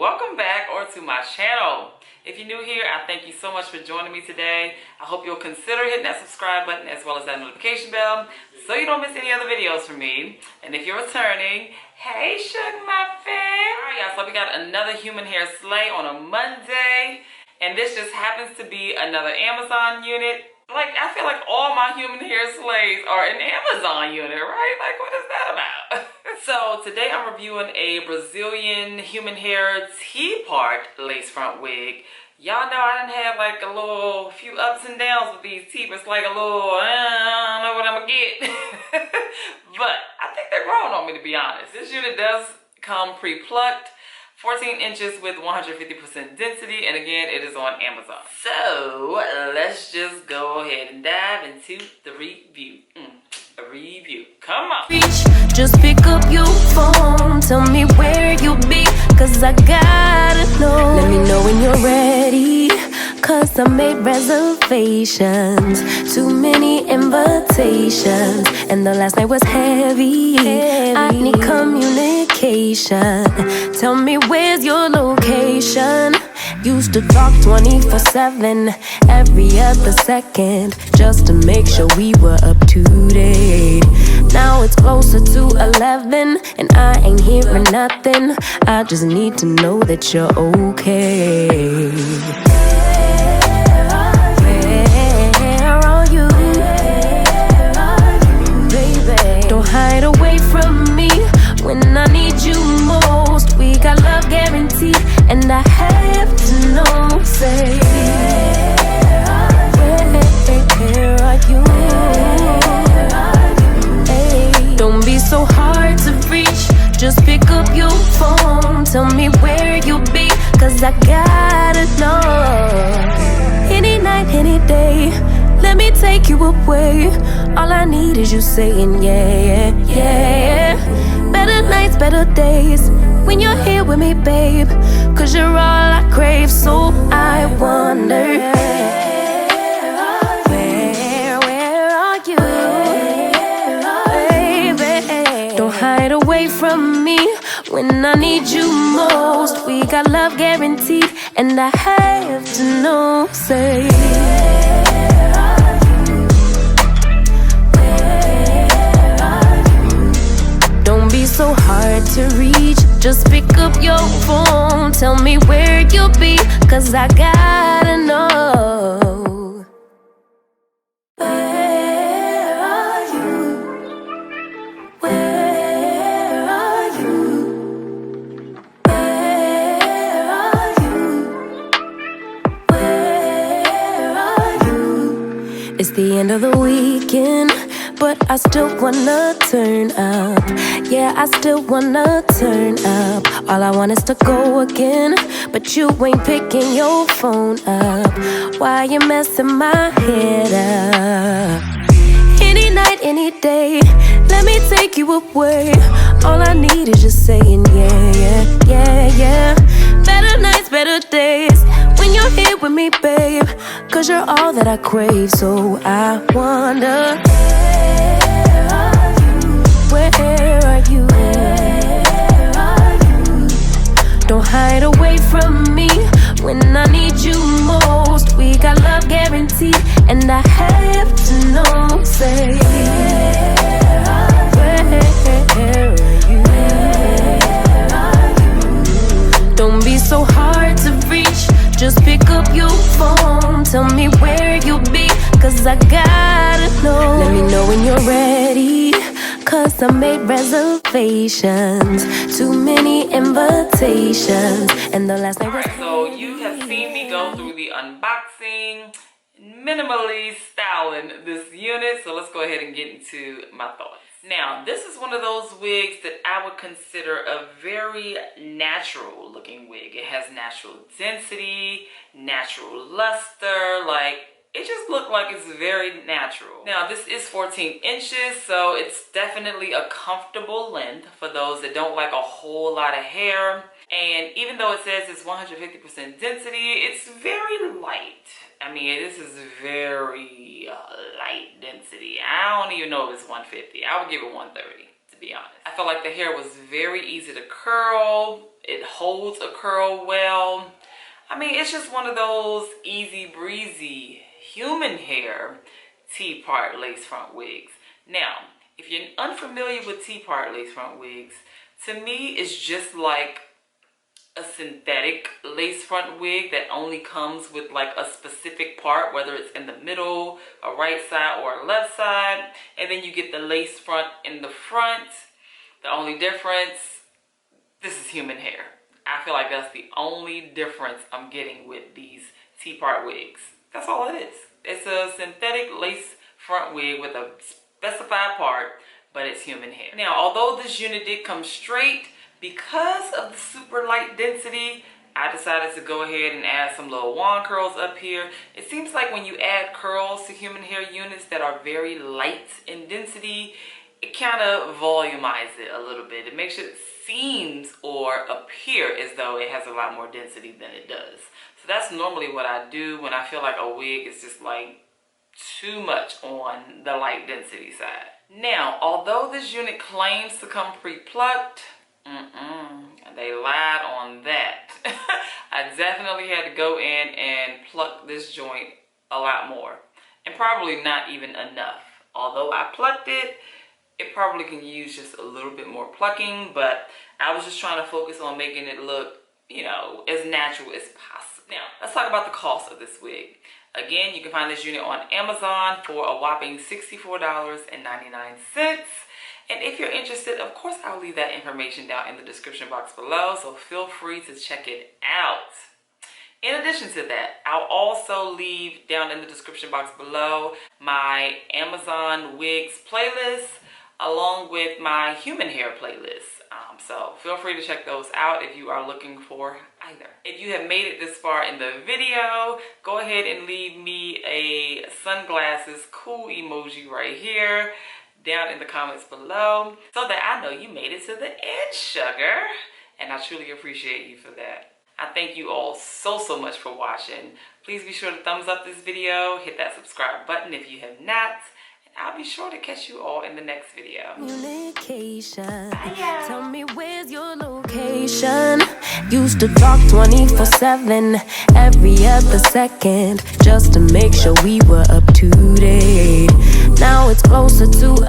welcome back or to my channel. If you're new here, I thank you so much for joining me today. I hope you'll consider hitting that subscribe button as well as that notification bell so you don't miss any other videos from me. And if you're returning, hey Shug Muffins! Alright y'all, so we got another human hair slay on a Monday, and this just happens to be another Amazon unit. Like, I feel like all my human hair slays are an Amazon unit, right? Like, what is that about? So today I'm reviewing a Brazilian human hair T-part lace front wig. Y'all know I done have like a few ups and downs with these T-parts, like a little, I don't know what I'm gonna get. But I think they're growing on me, to be honest. This unit does come pre-plucked. 14 inches with 150% density, and again, it is on Amazon. So let's just go ahead and dive into the review. A review. Come on. Just pick up your phone, tell me where you'll be, cause I gotta know. Let me know when you're ready, cause I made reservations. Too many invitations, and the last night was heavy. I need communication. Tell me where's your location. Used to talk 24/7, every other second, just to make sure we were up to date. Now it's closer to 11, and I ain't hearing nothing. I just need to know that you're okay. Where are you, baby? Don't hide away from me when I need you most. We got love guaranteed, and I have to know. Say, where are you? Hey, don't be so hard to reach. Just pick up your phone. Tell me where you'll be, cause I gotta know. Any night, any day, let me take you away. All I need is you saying yeah, yeah, yeah. Better nights, better days, when you're here with me, babe, cause you're all I crave. So I wonder, where are you, baby? Don't hide away from me when I need you most. We got love guaranteed, and I have to know. Say, so hard to reach. Just pick up your phone. Tell me where you'll be, cause I gotta know. Where are you? Where are you? Where are you? Where are you? It's the end of the weekend, but I still wanna turn up. Yeah, I still wanna turn up. All I want is to go again, but you ain't picking your phone up. Why you messing my head up? Any night, any day, let me take you away. All I need is just saying yeah, yeah, yeah, yeah. Better nights, better days, when you're here with me, babe, cause you're all that I crave. So I wonder, where are you? Where are you? Don't hide away from me when I need you most. We got love guaranteed, and I have to know. Say, where are you? Don't be so hard to reach. Just pick up your phone. Tell me where you'll be, cause I gotta know. Let me know when you're ready, cause I made reservations. Too many invitations, and the last night was... So you have seen me go through the unboxing, minimally styling this unit. So let's go ahead and get into my thoughts. Now, this is one of those wigs that I would consider a very natural looking wig. It has natural density, natural luster, like it just looked like it's very natural. Now, this is 14 inches, so it's definitely a comfortable length for those that don't like a whole lot of hair. And even though it says it's 150% density, it's very light. I mean, this is very light density. I don't even know if it's 150. I would give it 130, to be honest. I felt like the hair was very easy to curl. It holds a curl well. I mean, it's just one of those easy breezy human hair T-part lace front wigs. Now, if you're unfamiliar with T-part lace front wigs, to me it's just like a synthetic lace front wig that only comes with like a specific part, whether it's in the middle, a right side or a left side, and then you get the lace front in the front. The only difference, this is human hair. I feel like that's the only difference I'm getting with these T-part wigs. That's all it is. It's a synthetic lace front wig with a specified part, but it's human hair. Now, although this unit did come straight, because of the super light density, I decided to go ahead and add some little wand curls up here. It seems like when you add curls to human hair units that are very light in density, it kind of volumizes it a little bit. It makes it seem or appear as though it has a lot more density than it does. So that's normally what I do when I feel like a wig is just like too much on the light density side. Now, although this unit claims to come pre-plucked, they lied on that. I definitely had to go in and pluck this joint a lot more, and probably not even enough. Although I plucked it, it probably can use just a little bit more plucking, but I was just trying to focus on making it look, you know, as natural as possible. Now, let's talk about the cost of this wig. Again, you can find this unit on Amazon for a whopping $64.99. And if you're interested, of course, I'll leave that information down in the description box below, so feel free to check it out. In addition to that, I'll also leave down in the description box below my Amazon Wigs playlist along with my human hair playlist. So feel free to check those out if you are looking for either. If you have made it this far in the video, go ahead and leave me a sunglasses cool emoji right here down in the comments below so that I know you made it to the end, sugar. And I truly appreciate you for that. I thank you all so much for watching. Please be sure to thumbs up this video, hit that subscribe button if you have not, and I'll be sure to catch you all in the next video. Communication. Tell me where's your location. Used to talk 24/7, every other second, just to make sure we were up to date. Now it's closer to